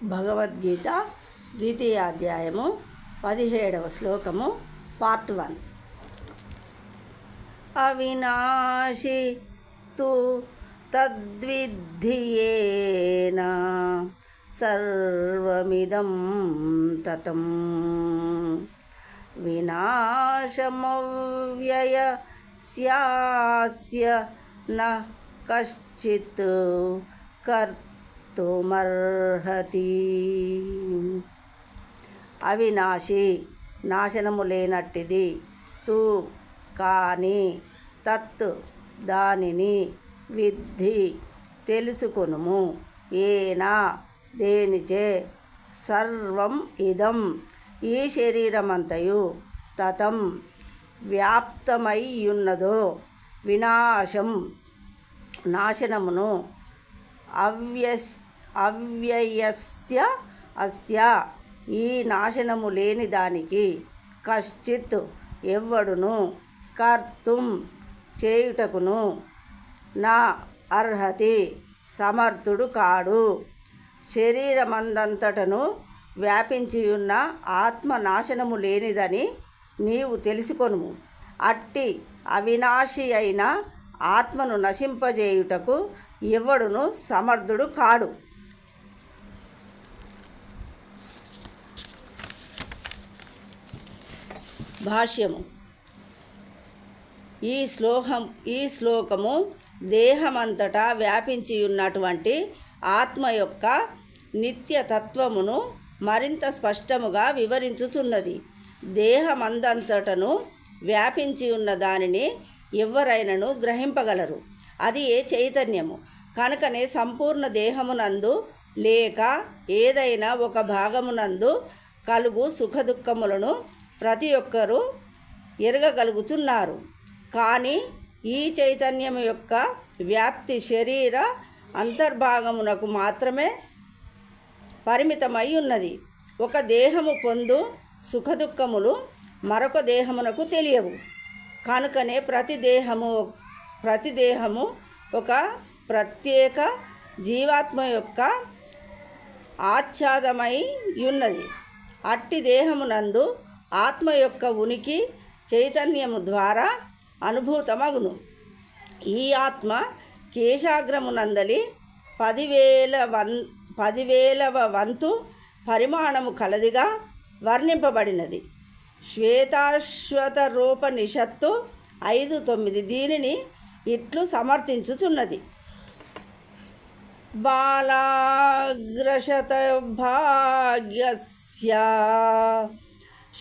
భగవద్గీత ద్వితీయ అధ్యాయము 17వ శ్లోకము పార్ట్ 1. అవినాశి తు తద్విద్ధి సర్వమిదం తతం వినాశమవ్యయస్యాస్య న కశ్చిత్ కర్తుమర్హతి. అవినాశి నాశనము లేనట్టిది, తు కాని, తత్ దానిని, విద్ధి తెలుసుకొనుము, ఏనా దేనిచే, సర్వం ఇదం ఈ శరీరమంతయు, తతం వ్యాప్తమైయున్నదో, వినాశం నాశనమును, అవ్యయస్య అస్య ఈ నాశనము లేని దానికి, కశ్చిత్ ఎవ్వడును, కర్తుం చేయుటకును, నా అర్హతి సమర్థుడు కాడు. శరీరమందంతటను వ్యాపించియున్న ఆత్మ నాశనము లేనిదని నీవు తెలుసుకొనుము. అట్టి అవినాశి అయిన ఆత్మను నశింపజేయుటకు ఎవడును సమర్థుడు కాడు. భాష్యము. ఈ శ్లోకము దేహమంతటా వ్యాపించియున్నటువంటి ఆత్మ యొక్క నిత్యతత్వమును మరింత స్పష్టముగా వివరించుచున్నది. దేహమందంతటను వ్యాపించి ఉన్న దానిని ఎవరైనను గ్రహింపగలరు. అది ఏ చైతన్యము కనుకనే సంపూర్ణ దేహమునందు లేక ఏదైనా ఒక భాగమునందు కలుగు సుఖదుఖములను ప్రతి ఒక్కరూ ఎరగగలుగుతున్నారు. కానీ ఈ చైతన్యము యొక్క వ్యాప్తి శరీర అంతర్భాగమునకు మాత్రమే పరిమితమై ఉన్నది. ఒక దేహము పొందు సుఖదుఖములు మరొక దేహమునకు తెలియవు. కనుకనే ప్రతి దేహము ఒక ప్రత్యేక జీవాత్మ యొక్క ఆచ్ఛాదమై ఉన్నది. అట్టి దేహమునందు ఆత్మ యొక్క ఉనికి చైతన్యము ద్వారా అనుభూతమగును. ఈ ఆత్మ కేశాగ్రమునందలి 10,000వ వంతు పరిమాణము కలదిగా వర్ణింపబడినది. శ్వేతాశ్వతరోపనిషత్తు 5:9 దీనిని ఇట్లు సమర్థించుచున్నది. బాలాగ్రశతభాగ్యస్య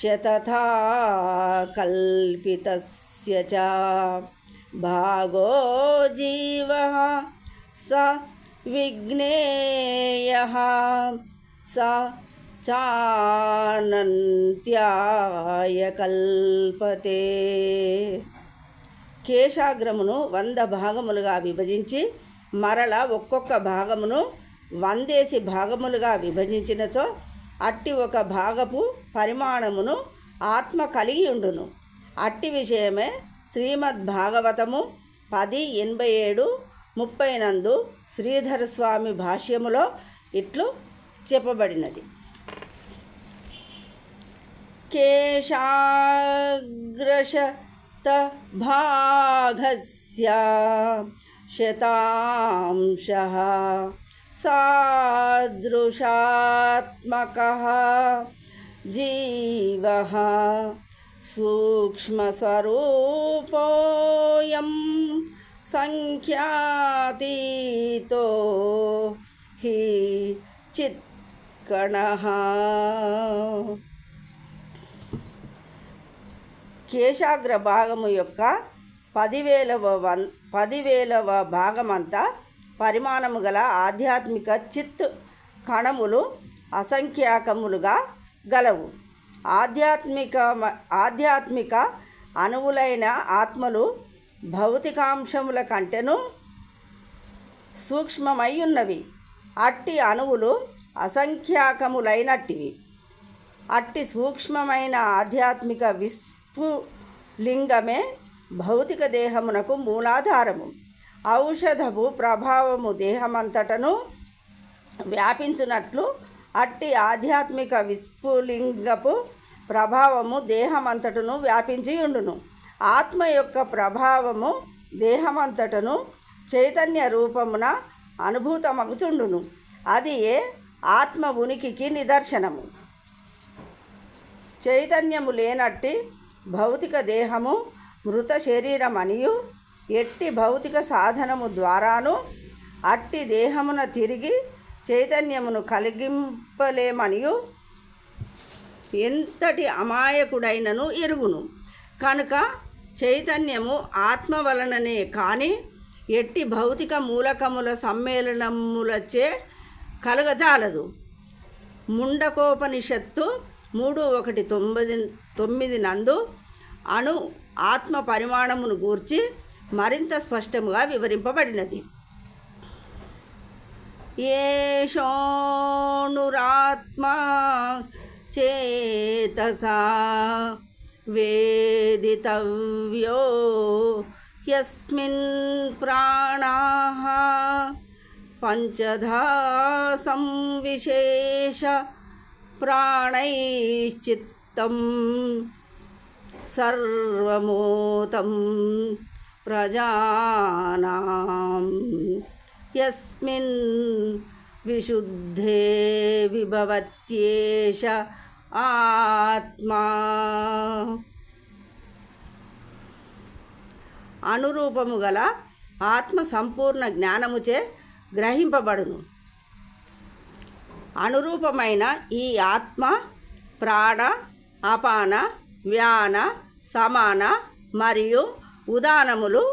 శతథా కల్పితస్య చ భాగో జీవః స విజ్ఞేయః స చానంత్యాయ కల్పతే. కేశాగ్రమును 100 భాగములుగా విభజించి మరల ఒక్కొక్క భాగమును 100 భాగములుగా విభజించినచో అట్టి ఒక భాగపు పరిమాణమును ఆత్మ కలిగి ఉండును. అట్టి విషయమే శ్రీమద్భాగవతము 10:87-30 నందు శ్రీధర స్వామి భాష్యములో ఇట్లు చెప్పబడినది. కేశాగ్రశత భాగస్య శతాంశః సాదృశాత్మకః జీవః సూక్ష్మస్వరూపోऽయం సంఖ్యాతీతో హి చిత్కణః. కేశాగ్ర భాగము యొక్క 10,000వ భాగమంతా పరిమాణము గల ఆధ్యాత్మిక చిత్ కణములు అసంఖ్యాకములుగా గలవు. ఆధ్యాత్మిక అణువులైన ఆత్మలు భౌతికాంశముల కంటెను సూక్ష్మమై ఉన్నవి. అట్టి అణువులు అసంఖ్యాకములైనట్టివి. అట్టి సూక్ష్మమైన ఆధ్యాత్మిక విస్ఫులింగమే భౌతిక దేహమునకు మూలాధారము. ఔషధపు ప్రభావము దేహమంతటను వ్యాపించినట్లు అట్టి ఆధ్యాత్మిక విస్ఫులింగపు ప్రభావము దేహమంతటను వ్యాపించి ఉండును. ఆత్మ యొక్క ప్రభావము దేహమంతటను చైతన్య రూపమున అనుభూతమగుచుండును. అది ఏ ఆత్మ ఉనికికి నిదర్శనము. చైతన్యము లేనట్టి భౌతిక దేహము మృత శరీరమనియు ఎట్టి భౌతిక సాధనము ద్వారాను అట్టి దేహమున తిరిగి చైతన్యమును కలిగింపలేమనియు ఎంతటి అమాయకుడైనను ఎరుగును. కనుక చైతన్యము ఆత్మ వలననే కానీ ఎట్టి భౌతిక మూలకముల సమ్మేళనములచే కలగజాలదు. ముండకోపనిషత్తు 3:1-9 నందు అణు ఆత్మ పరిమాణమును గూర్చి మరింత స్పష్టముగా వివరింపబడినది. ఏషోణురాత్మా చేతసా వేదితవ్యో యస్మిన్ ప్రాణాః పంచధా సంవిశేష ప్రాణైశ్చిత్తం సర్వమూతం ప్రజానాం యస్మిన్ విశుద్ధే విభవత్యేష ఆత్మా. అనురూపము గల ఆత్మ సంపూర్ణ జ్ఞానముచే గ్రహింపబడును. అనురూపమైన ఈ ఆత్మ ప్రాణ, అపాన, వ్యాన, సమాన మరియు ఉదానములు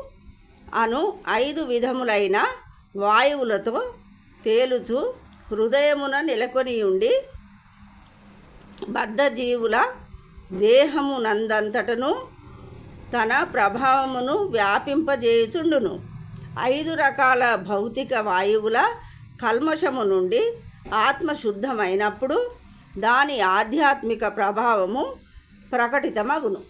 అను 5 విధములైన వాయువులతో తేలుచు హృదయమున నెలకొని ఉండి బద్ధజీవుల దేహమునందంతటను తన ప్రభావమును వ్యాపింపజేయుచుండును. 5 రకాల భౌతిక వాయువుల కల్మషము నుండి ఆత్మ శుద్ధమైనప్పుడు దాని ఆధ్యాత్మిక ప్రభావము ప్రకటితమగును.